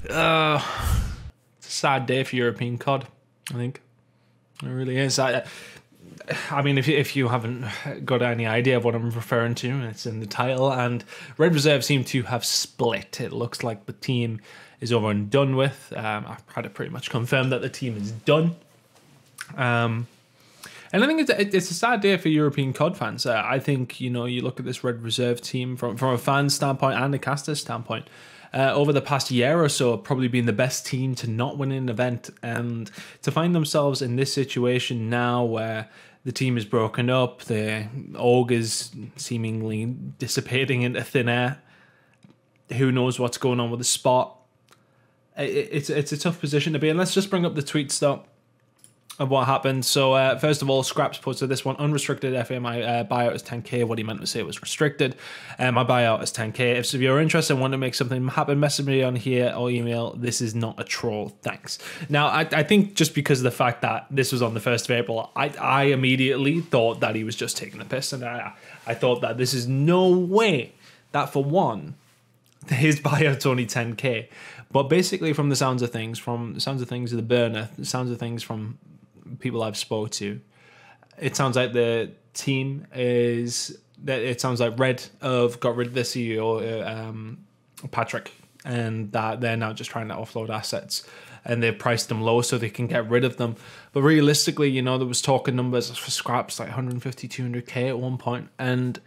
It's a sad day for European COD, I think. It really is. I mean, if you haven't got any idea of what I'm referring to, it's in the title. And Red Reserve seem to have split. It looks like the team is over and done with. I've had it pretty much confirmed that the team is done. And I think it's a sad day for European COD fans. I think, you look at this Red Reserve team from a fan standpoint and a caster standpoint. Over the past year or so, probably been the best team to not win an event, and to find themselves in this situation now where the team is broken up, the org is seemingly dissipating into thin air. Who knows what's going on with the spot? It's a tough position to be in. Let's just bring up the tweets though of what happened. So first of all, Skrapz posted this one: unrestricted FA, my buyout is 10k. What he meant to say was restricted. My buyout is 10k. If you're interested and want to make something happen, message me on here or email. This is not a troll, thanks. Now I think just because of the fact that this was on the 1st of April, I immediately thought that he was just taking the piss, and I thought that this is no way that, for one, his buyout's only 10k. But basically, from the sounds of things, of the burner, the sounds of things from people I've spoke to, it sounds like the team it sounds like Red have got rid of the CEO, Patrick, and that they're now just trying to offload assets, and they've priced them low so they can get rid of them. But realistically, there was talking numbers for Skrapz like 150, 200k at one point, and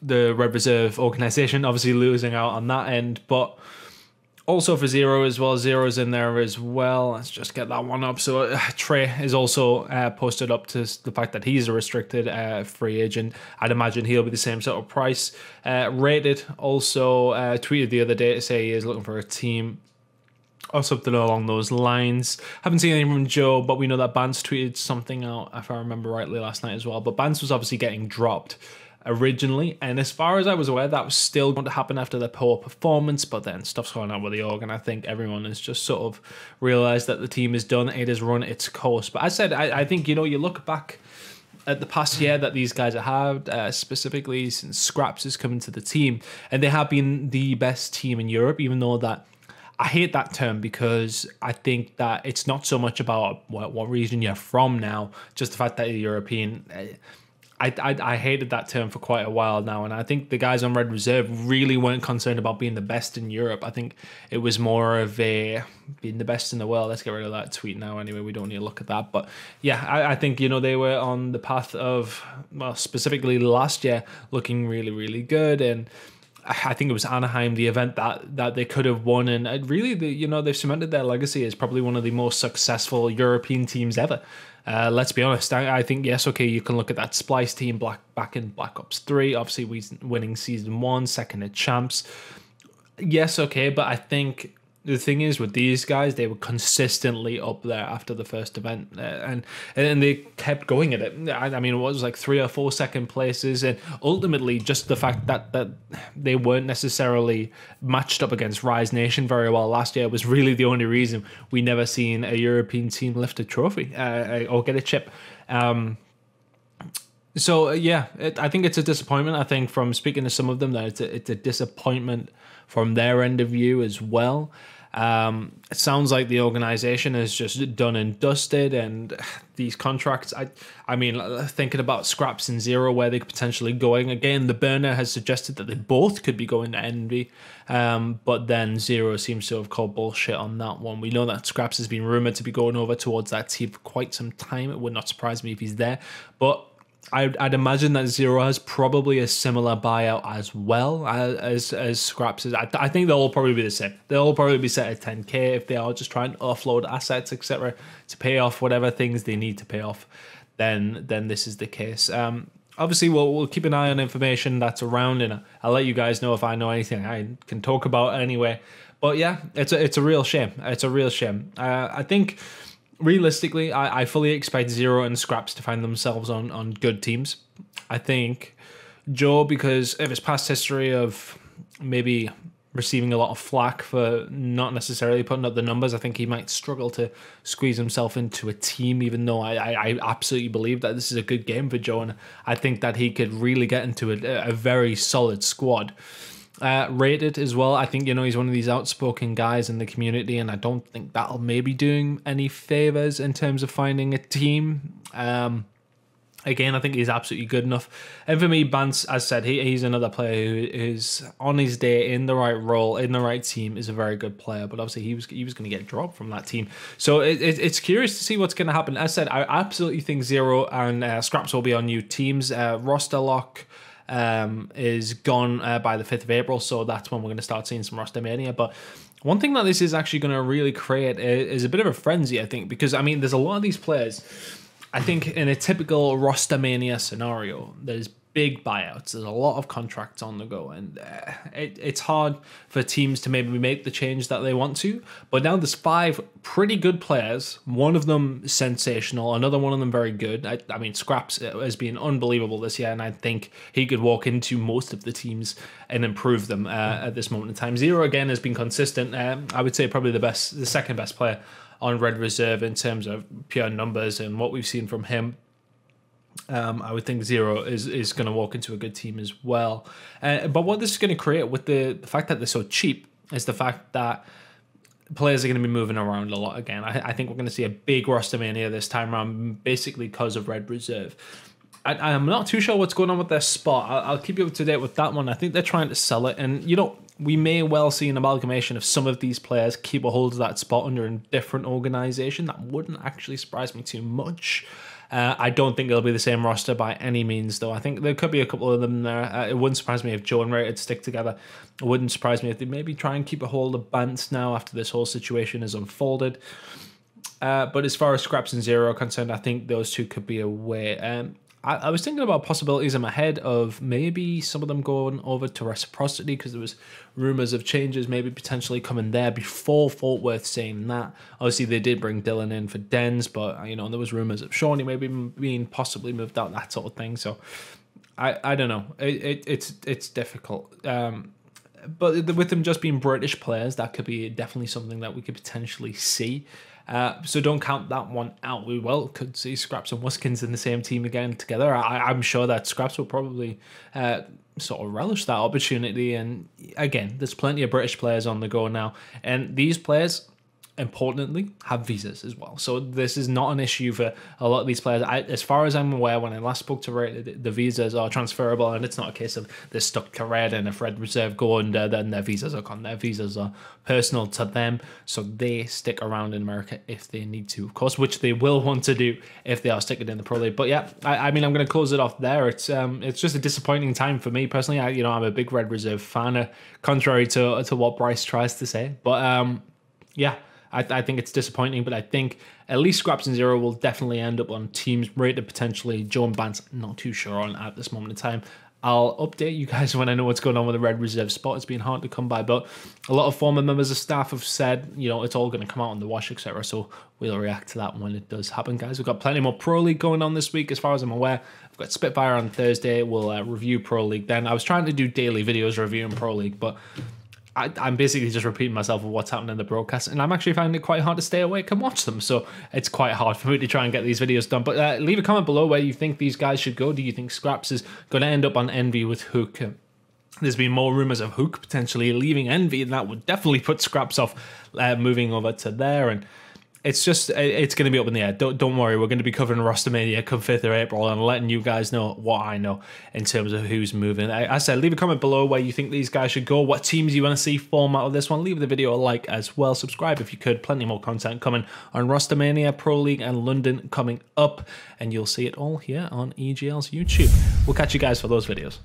the Red Reserve organization obviously losing out on that end. But also for Zero as well. Zero's in there as well. Let's just get that one up. So Trey is also posted up to the fact that he's a restricted free agent. I'd imagine he'll be the same sort of price. Rated also tweeted the other day to say he is looking for a team or something along those lines. Haven't seen anything from Joe, but we know that Bance tweeted something out, if I remember rightly, last night as well. But Bance was obviously getting dropped originally, and as far as I was aware, that was still going to happen after the poor performance, but then stuff's going on with the org, and I think everyone has just sort of realised that the team is done. It has run its course. But as I said, I think, you look back at the past year that these guys have had, specifically since Skrapz has come into the team, and they have been the best team in Europe, even though that I hate that term, because I think that it's not so much about what region you're from now, just the fact that you're European. I hated that term for quite a while now, and I think the guys on Red Reserve really weren't concerned about being the best in Europe. I think it was more of a being the best in the world. Let's get rid of that tweet now anyway. We don't need to look at that. But yeah, I think, they were on the path of, well, specifically last year, looking really, really good. And I think it was Anaheim, the event that they could have won. And really, they've cemented their legacy as probably one of the most successful European teams ever. Let's be honest, I think, yes, okay, you can look at that Splice team back in Black Ops 3, obviously winning Season 1, second at Champs. Yes, okay, but I think the thing is with these guys, they were consistently up there after the first event, and they kept going at it. I mean, it was like 3 or 4 second places, and ultimately just the fact that they weren't necessarily matched up against Rise Nation very well last year was really the only reason we never seen a European team lift a trophy or get a chip. So yeah, I think it's a disappointment. I think from speaking to some of them, that it's a disappointment from their end of view as well. It sounds like the organization is just done and dusted, and these contracts, I mean, thinking about Skrapz and Zero, where they could potentially going. Again, the burner has suggested that they both could be going to Envy, but then Zero seems to have called bullshit on that one. We know that Skrapz has been rumored to be going over towards that team for quite some time. It would not surprise me if he's there, but I'd imagine that Zero has probably a similar buyout as well as Skrapz is. I think they'll all probably be the same. They'll all probably be set at 10k if they are just trying to offload assets, etc., to pay off whatever things they need to pay off. Then this is the case. Obviously, we'll keep an eye on information that's around, and I'll let you guys know if I know anything I can talk about anyway. But yeah, it's a real shame. It's a real shame. I think, realistically, I fully expect Zero and Skrapz to find themselves on good teams. I think Joe, because of his past history of maybe receiving a lot of flack for not necessarily putting up the numbers, I think he might struggle to squeeze himself into a team, even though I absolutely believe that this is a good game for Joe, and I think that he could really get into a very solid squad. rated as well. I think, you know, he's one of these outspoken guys in the community, and I don't think that'll maybe do him any favors in terms of finding a team. Again, I think he's absolutely good enough. And for me, Bance, as said, he's another player who is on his day, in the right role, in the right team, is a very good player. But obviously, he was going to get dropped from that team. So it's curious to see what's going to happen. As said, I absolutely think Zero and Skrapz will be on new teams. Roster lock is gone by the 5th of April. So that's when we're going to start seeing some roster mania. But one thing that this is actually going to really create is a bit of a frenzy, I think. Because, I mean, there's a lot of these players. I think in a typical roster mania scenario, there's big buyouts. There's a lot of contracts on the go, and it's hard for teams to maybe make the change that they want to. But now there's 5 pretty good players. One of them sensational, another one of them very good. I mean, Skrapz has been unbelievable this year, and I think he could walk into most of the teams and improve them at this moment in time. Zero again has been consistent. I would say probably the second best player on Red Reserve in terms of pure numbers and what we've seen from him. I would think Zero is going to walk into a good team as well. But what this is going to create with the fact that they're so cheap is the fact that players are going to be moving around a lot again. I think we're going to see a big roster mania this time around, basically because of Red Reserve. I'm not too sure what's going on with their spot. I'll keep you up to date with that one. I think they're trying to sell it, and you know, we may well see an amalgamation of some of these players keep a hold of that spot under a different organization. That wouldn't actually surprise me too much. I don't think it'll be the same roster by any means, though. I think there could be a couple of them there. It wouldn't surprise me if Joe and Rated stick together. It wouldn't surprise me if they maybe try and keep a hold of Bance now after this whole situation is unfolded. But as far as Skrapz and Zero are concerned, I think those two could be a way. I was thinking about possibilities in my head of maybe some of them going over to Reciprocity, because there was rumours of changes maybe potentially coming there before Fort Worth saying that. Obviously, they did bring Dylan in for Dens, but you know, there was rumours of Shawnee maybe being possibly moved out, that sort of thing. So I don't know. It's difficult. But with them just being British players, that could be definitely something that we could potentially see. So don't count that one out. We could see Skrapz and Wuskins in the same team again together. I'm sure that Skrapz will probably sort of relish that opportunity. And again, there's plenty of British players on the go now. And these players, importantly, have visas as well. So this is not an issue for a lot of these players. As far as I'm aware, when I last spoke to Red, the visas are transferable, and it's not a case of they're stuck to Red, and if Red Reserve go under, then their visas are gone. Their visas are personal to them, so they stick around in America if they need to, of course, which they will want to do if they are sticking in the Pro League. But yeah, I mean, I'm going to close it off there. It's just a disappointing time for me personally. I'm a big Red Reserve fan, contrary to what Bryce tries to say. But yeah. I think it's disappointing, but I think at least Skrapz and Zero will definitely end up on teams rated potentially. Joe and Bance, not too sure on at this moment in time. I'll update you guys when I know what's going on with the Red Reserve spot. It's been hard to come by, but a lot of former members of staff have said, you know, it's all going to come out on the wash, etc. So we'll react to that when it does happen, guys. We've got plenty more Pro League going on this week, as far as I'm aware. I've got Spitfire on Thursday. We'll review Pro League then. I was trying to do daily videos reviewing Pro League, but I'm basically just repeating myself of what's happening in the broadcast, and I'm actually finding it quite hard to stay awake and watch them, so it's quite hard for me to try and get these videos done. But leave a comment below where you think these guys should go. Do you think Skrapz is going to end up on Envy with Hook? There's been more rumours of Hook potentially leaving Envy, and that would definitely put Skrapz off moving over to there. And it's going to be up in the air. Don't worry, we're going to be covering Roster Mania come 5th of April and letting you guys know what I know in terms of who's moving. I said, leave a comment below where you think these guys should go, what teams you want to see form out of this one. Leave the video a like as well. Subscribe if you could. Plenty more content coming on Roster Mania, Pro League, and London coming up, and you'll see it all here on EGL's YouTube. We'll catch you guys for those videos.